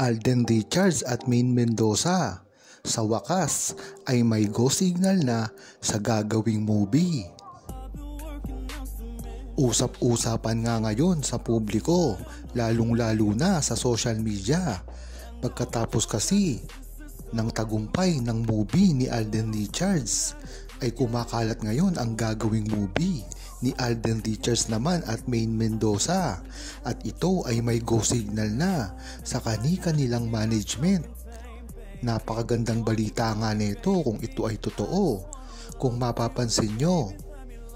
Alden Richards at Maine Mendoza. Sa wakas ay may go signal na sa gagawing movie. Usap-usapan nga ngayon sa publiko, lalong-lalo na sa social media. Pagkatapos kasi ng tagumpay ng movie ni Alden Richards, ay kumakalat ngayon ang gagawing movie ni Alden Richards naman at Maine Mendoza, at ito ay may go signal na sa kanilang management. Napakagandang balita nga nito kung ito ay totoo. Kung mapapansin nyo,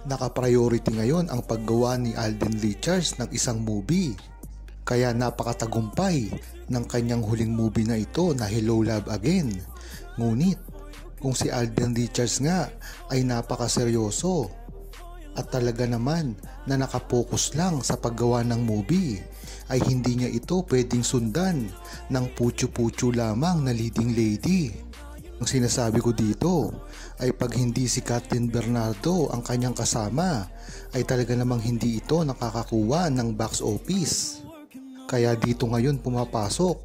naka-priority ngayon ang paggawa ni Alden Richards ng isang movie. Kaya napakatagumpay ng kanyang huling movie na ito na Hello Love Again. Ngunit kung si Alden Richards nga ay napakaseryoso at talaga naman na nakapokus lang sa paggawa ng movie, ay hindi niya ito pwedeng sundan ng putyo-putyo lamang na leading lady. Ang sinasabi ko dito ay pag hindi si Kathryn Bernardo ang kanyang kasama, ay talaga namang hindi ito nakakakuha ng box office. Kaya dito ngayon pumapasok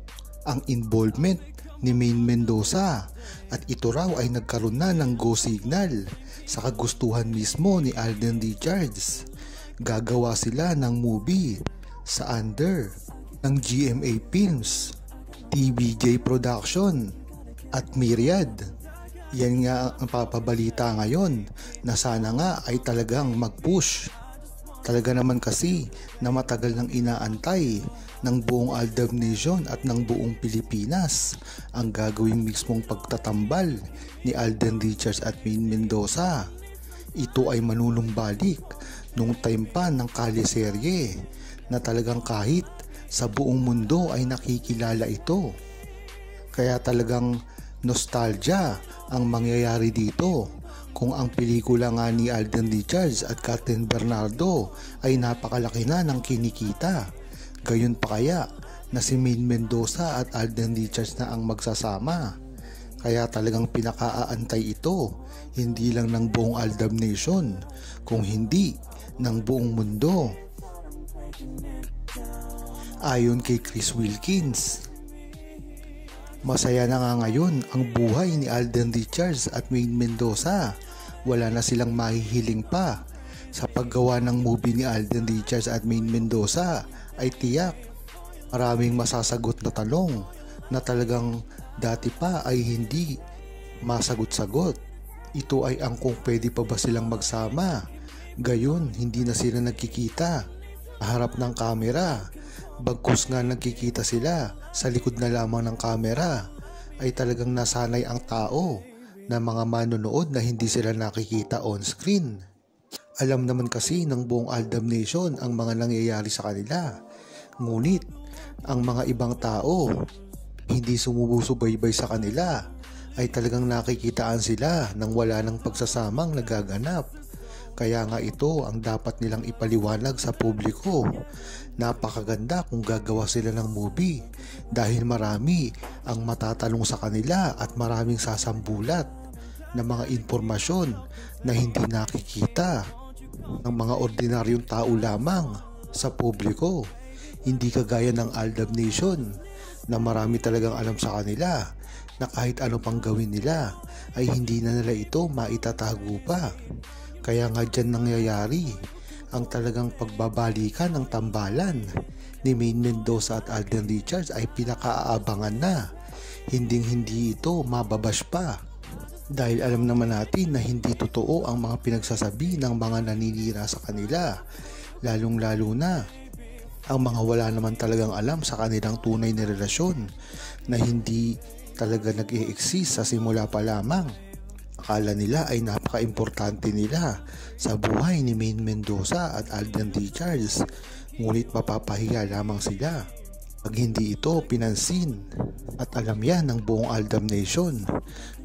ang involvement ni Maine Mendoza, at ito raw ay nagkaroon na ng go signal sa kagustuhan mismo ni Alden Richards. Gagawa sila ng movie sa under ng GMA Films, TVJ Production at Myriad. Yan nga ang papabalita ngayon na sana nga ay talagang mag-push. Talaga naman kasi na matagal nang inaantay ng buong Aldab Nation at ng buong Pilipinas ang gagawing mismong pagtatambal ni Alden Richards at Maine Mendoza. Ito ay manunumbalik nung time pa ng Kali-serye na talagang kahit sa buong mundo ay nakikilala ito. Kaya talagang nostalgia ang mangyayari dito kung ang pelikula nga ni Alden Richards at Kathryn Bernardo ay napakalaki na ng kinikita. Gayon pa kaya na si Maine Mendoza at Alden Richards na ang magsasama. Kaya talagang pinakaaantay ito, hindi lang ng buong Aldab Nation, kung hindi ng buong mundo. Ayon kay Chris Wilkins, masaya na nga ngayon ang buhay ni Alden Richards at Maine Mendoza. Wala na silang mahihiling pa. Sa paggawa ng movie ni Alden Richards at Maine Mendoza ay tiyak maraming masasagot na tanong na talagang dati pa ay hindi masagot-sagot. Ito ay ang kung pwede pa ba silang magsama. Gayon, hindi na sila nagkikita harap ng kamera. Bagkus nga nagkikita sila sa likod na lamang ng kamera, ay talagang nasanay ang tao na mga manonood na hindi sila nakikita on screen. Alam naman kasi ng buong Aldab Nation ang mga nangyayari sa kanila. Ngunit ang mga ibang tao hindi sumusubaybay sa kanila, ay talagang nakikitaan sila nang wala ng pagsasamang nagaganap. Kaya nga ito ang dapat nilang ipaliwanag sa publiko. Napakaganda kung gagawa sila ng movie dahil marami ang matatanong sa kanila at maraming sasambulat na mga impormasyon na hindi nakikita ng mga ordinaryong tao lamang sa publiko. Hindi kagaya ng Aldab Nation na marami talagang alam sa kanila na kahit ano pang gawin nila ay hindi na nila ito maitatago pa. Kaya nga dyan nangyayari ang talagang pagbabalikan ng tambalan ni Maine Mendoza at Alden Richards ay pinakaaabangan na. Hinding-hindi ito mababash pa. Dahil alam naman natin na hindi totoo ang mga pinagsasabi ng mga naninira sa kanila. Lalong-lalo na ang mga wala naman talagang alam sa kanilang tunay na relasyon na hindi talaga nag-e-exist sa simula pa lamang. Akala nila ay napaka-importante nila sa buhay ni Maine Mendoza at Alden Richards, ngunit mapapahiya lamang sila pag hindi ito pinansin. At alam yan ng buong Aldab Nation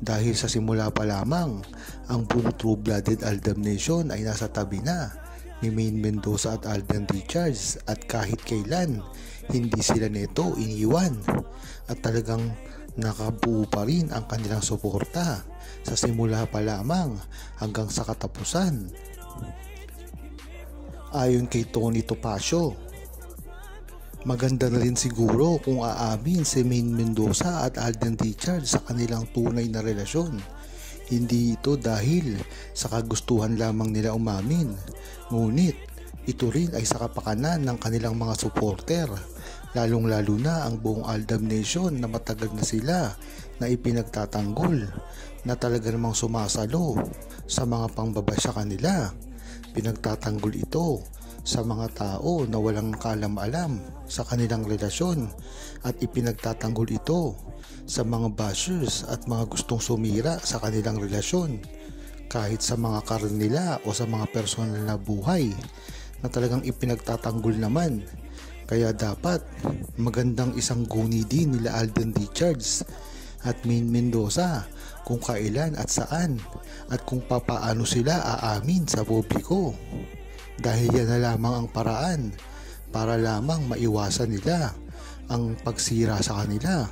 dahil sa simula pa lamang ang buong true-blooded Aldab Nation ay nasa tabi na ni Maine Mendoza at Alden Richards, at kahit kailan hindi sila neto iniwan at talagang nakabuo pa rin ang kanilang suporta sa simula pa lamang hanggang sa katapusan. Ayon kay Tony Topacio, Maganda na rin siguro kung aamin si Maine Mendoza at Alden Richards sa kanilang tunay na relasyon. Hindi ito dahil sa kagustuhan lamang nila umamin, ngunit ito rin ay sa kapakanan ng kanilang mga supporter, lalong-lalo na ang buong Aldab Nation na matagal na sila na ipinagtatanggol na talaga namang sumasalo sa mga pangbabasya kanila. Pinagtatanggol ito sa mga tao na walang kaalam-alam sa kanilang relasyon at ipinagtatanggol ito sa mga bashers at mga gustong sumira sa kanilang relasyon kahit sa mga karir nila o sa mga personal na buhay na talagang ipinagtatanggol naman. Kaya dapat magandang isang guni din nila Alden Richards at Maine Mendoza kung kailan at saan at kung papaano sila aamin sa publiko. Dahil yan na lamang ang paraan para lamang maiwasan nila ang pagsira sa kanila.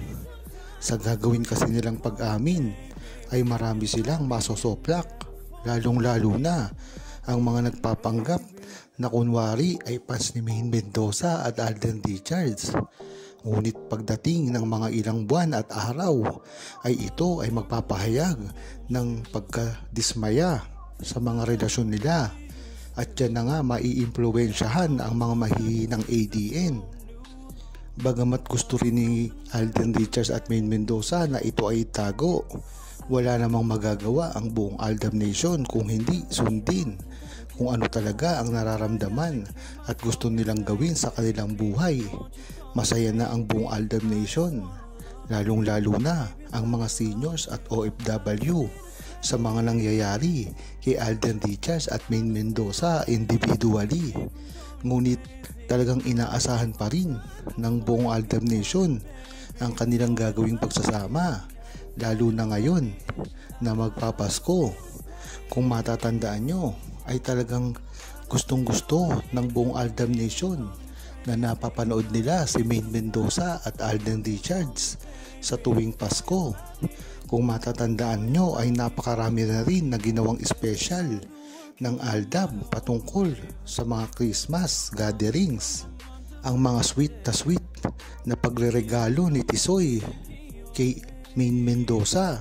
Sa gagawin kasi nilang pag-amin ay marami silang masosoplak, lalong-lalo na ang mga nagpapanggap na kunwari ay fans ni Maine Mendoza at Alden Richards. Ngunit pagdating ng mga ilang buwan at araw ay ito ay magpapahayag ng pagkadismaya sa mga relasyon nila. At yan na nga maiimpluwensyahan ang mga mahihinang ADN. Bagamat gusto rin ni Alden Richards at Maine Mendoza na ito ay itago, wala namang magagawa ang buong Aldab Nation kung hindi sundin kung ano talaga ang nararamdaman at gusto nilang gawin sa kanilang buhay. Masaya na ang buong Aldab Nation, lalong-lalo na ang mga seniors at OFW sa mga nangyayari kay Alden Richards at Maine Mendoza individually. Ngunit talagang inaasahan pa rin ng buong Aldab Nation ang kanilang gagawing pagsasama, lalo na ngayon na magpapasko. Kung matatandaan nyo ay talagang gustong-gusto ng buong Aldab Nation na napapanood nila si Maine Mendoza at Alden Richards sa tuwing Pasko. Kung matatandaan nyo ay napakarami na rin na ginawang special ng Aldab patungkol sa mga Christmas gatherings. Ang mga sweet na pagreregalo ni Tisoy kay Maine Mendoza,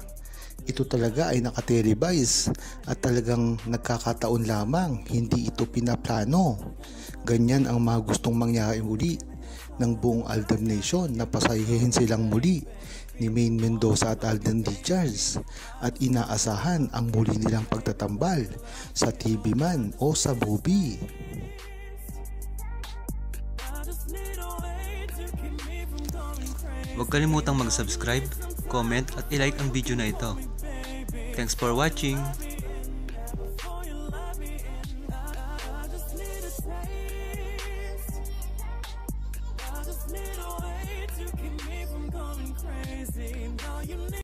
ito talaga ay nakatelevise at talagang nagkakataon lamang, hindi ito pinaplano. Ganyan ang mga gustong mangyari muli ng buong Aldab Nation na pasayahin silang muli ni Maine Mendoza at Alden Richards at inaasahan ang muli nilang pagtatambal sa TV man o sa movie. Huwag kalimutang mag-subscribe, comment at i-like ang video na ito. Thanks for watching!